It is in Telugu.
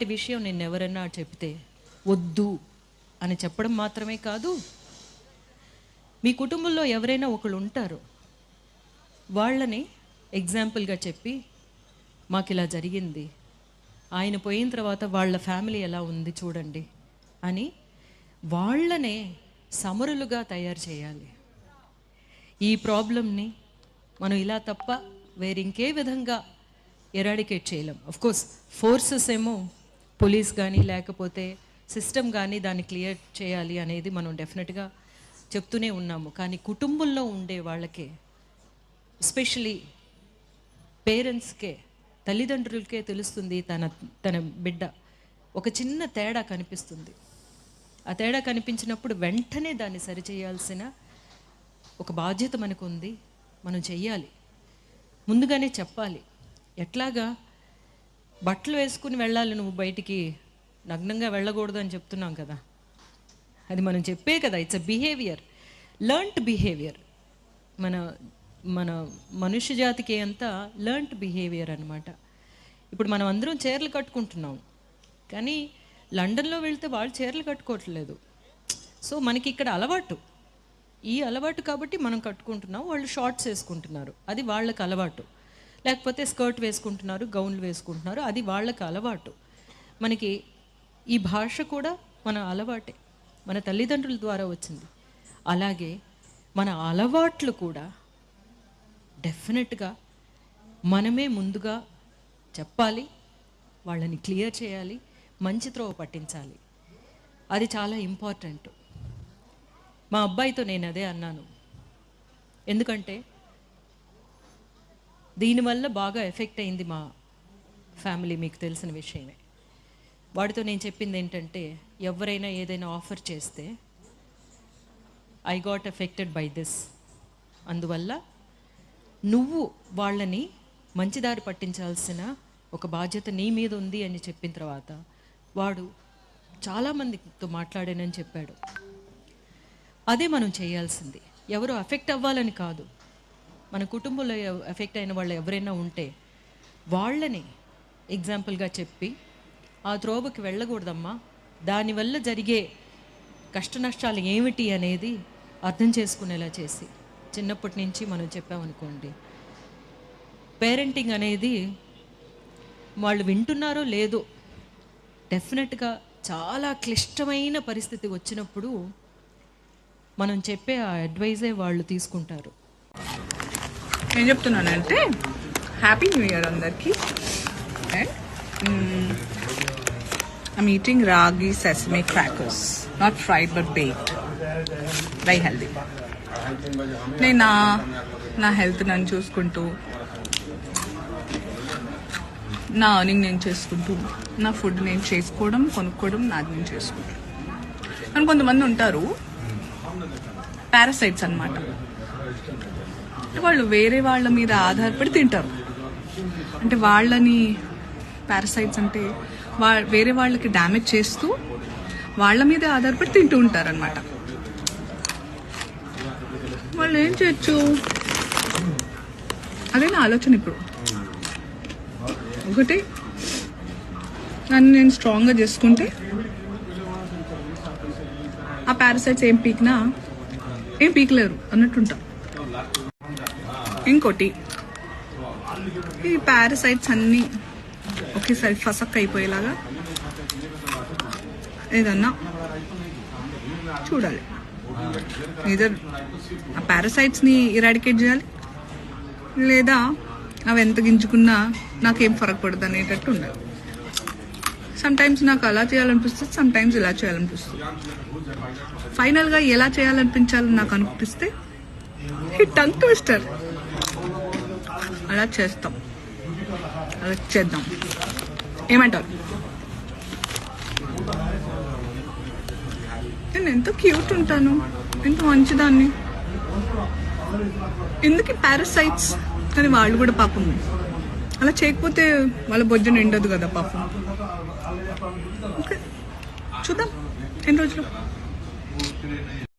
ఈ విషయం నేను ఎవరన్నా చెప్తే వద్దు అని చెప్పడం మాత్రమే కాదు, మీ కుటుంబంలో ఎవరైనా ఒకళ్ళు ఉంటారు, వాళ్ళని ఎగ్జాంపుల్గా చెప్పి మాకు ఇలా జరిగింది, ఆయన పోయిన తర్వాత వాళ్ళ ఫ్యామిలీ ఎలా ఉంది చూడండి అని వాళ్ళనే సమరులుగా తయారు చేయాలి. ఈ ప్రాబ్లమ్ని మనం ఇలా తప్ప వేరింకే విధంగా ఎరాడికేట్ చేయలేం. అఫ్కోర్స్ ఫోర్సెస్ ఏమో పోలీస్ కానీ లేకపోతే సిస్టమ్ కానీ దాన్ని క్లియర్ చేయాలి అనేది మనం డెఫినెట్గా చెప్తూనే ఉన్నాము. కానీ కుటుంబంలో ఉండే వాళ్ళకే, ఎస్పెషలీ పేరెంట్స్కే, తల్లిదండ్రులకే తెలుస్తుంది తన బిడ్డ ఒక చిన్న తేడా కనిపిస్తుంది. ఆ తేడా కనిపించినప్పుడు వెంటనే దాన్ని సరిచేయాల్సిన ఒక బాధ్యత మనకు ఉంది. మనం చెయ్యాలి, ముందుగానే చెప్పాలి. ఎట్లాగా బట్టలు వేసుకుని వెళ్ళాలి, నువ్వు బయటికి నగ్నంగా వెళ్ళకూడదు అని చెప్తున్నాం కదా, అది మనం చెప్పే కదా. It's a behaviour, learned behaviour. మన మనుష్య జాతికి అంతా లర్న్డ్ బిహేవియర్ అనమాట. ఇప్పుడు మనం అందరం చీరలు కట్టుకుంటున్నాం, కానీ లండన్లో వెళ్తే వాళ్ళు చీరలు కట్టుకోవట్లేదు. సో మనకి ఇక్కడ అలవాటు, ఈ అలవాటు కాబట్టి మనం కట్టుకుంటున్నాం. వాళ్ళు షార్ట్స్ వేసుకుంటున్నారు, అది వాళ్ళకి అలవాటు. లేకపోతే స్కర్ట్ వేసుకుంటున్నారు, గౌన్లు వేసుకుంటున్నారు, అది వాళ్ళకి అలవాటు. మనకి ఈ భాష కూడా మన అలవాటే, మన తల్లిదండ్రుల ద్వారా వచ్చింది. అలాగే మన అలవాట్లు కూడా డెఫినెట్గా మనమే ముందుగా చెప్పాలి, వాళ్ళని క్లియర్ చేయాలి, మంచి త్రోవ పట్టించాలి. అది చాలా ఇంపార్టెంట్. మా అబ్బాయితో నేను అదే అన్నాను, ఎందుకంటే దీనివల్ల బాగా ఎఫెక్ట్ అయింది మా ఫ్యామిలీ, మీకు తెలిసిన విషయమే. వాడితో నేను చెప్పింది ఏంటంటే, ఎవరైనా ఏదైనా ఆఫర్ చేస్తే I got affected by this, అందువల్ల నువ్వు వాళ్ళని మంచిదారి పట్టించాల్సిన ఒక బాధ్యత నీ మీద ఉంది అని చెప్పిన తర్వాత వాడు చాలామందితో మాట్లాడానని చెప్పాడు. అదే మనం చేయాల్సింది. ఎవరు అఫెక్ట్ అవ్వాలని కాదు, మన కుటుంబంలో ఎఫెక్ట్ అయిన వాళ్ళు ఎవరైనా ఉంటే వాళ్ళని ఎగ్జాంపుల్గా చెప్పి ఆ త్రోవకి వెళ్ళకూడదమ్మా, దానివల్ల జరిగే కష్ట నష్టాలు ఏమిటి అనేది అర్థం చేసుకునేలా చేసి చిన్నప్పటి నుంచి మనం చెప్పామనుకోండి, పేరెంటింగ్ అనేది వాళ్ళు వింటున్నారో లేదో, డెఫినెట్గా చాలా క్లిష్టమైన పరిస్థితి వచ్చినప్పుడు మనం చెప్పే ఆ అడ్వైజే వాళ్ళు తీసుకుంటారు. ఏం చెప్తున్నానంటే, హ్యాపీ న్యూ ఇయర్ అందరికీ. ఐమ్ ఈటింగ్ రాగి sesame crackers, not fried but baked, very healthy. నేను నా హెల్త్ నన్ను చూసుకుంటూ, నా ఎర్నింగ్ నేను చేసుకుంటూ, నా ఫుడ్ నేను చేసుకోవడం, కొనుక్కోవడం నాది నేను చేసుకుంటాను. కానీ కొంతమంది ఉంటారు పారాసైట్స్ అన్నమాట, వాళ్ళు వేరే వాళ్ళ మీద ఆధారపడి తింటారు. అంటే వాళ్ళని పారాసైట్స్ అంటే వేరే వాళ్ళకి డ్యామేజ్ చేస్తూ వాళ్ళ మీద ఆధారపడి తింటూ ఉంటారు అనమాట. వాళ్ళు ఏం చేయొచ్చు, అదే నా ఆలోచన. ఇప్పుడు ఒకటి, నన్ను నేను స్ట్రాంగ్గా చేసుకుంటే ఆ పారాసైట్స్ ఏం పీకలేరు అన్నట్టుంటా. ఇంకోటి, ఈ పారాసైట్స్ అన్నీ ఒకేసారి ఫసక్ అయిపోయేలాగా ఏదన్నా చూడాలి. ఇదర్ ఆ పారాసైట్స్ని ఇరాడికేట్ చేయాలి, లేదా అవి ఎంత గింజుకున్నా నాకేం ఫరక్ పడదు అనేటట్టు ఉండాలి. సమ్టైమ్స్ నాకు అలా చేయాలనిపిస్తుంది, సమ్టైమ్స్ ఇలా చేయాలనిపిస్తుంది. ఫైనల్గా ఎలా చేయాలనిపించాలని నాకు అనిపిస్తే ఈ టంగ్ ట్విస్టర్ అలా చేస్తాం, అలా చేద్దాం. ఏమంటారు? నేను ఎంతో క్యూట్ ఉంటాను, ఎంతో మంచిదాన్ని, ఎందుకు పారాసైట్స్? కానీ వాళ్ళు కూడా పాపం అలా చేయకపోతే వాళ్ళ బొజ్జ నిండదు కదా పాపం. ఓకే, చూద్దాం ఎన్ని రోజులు.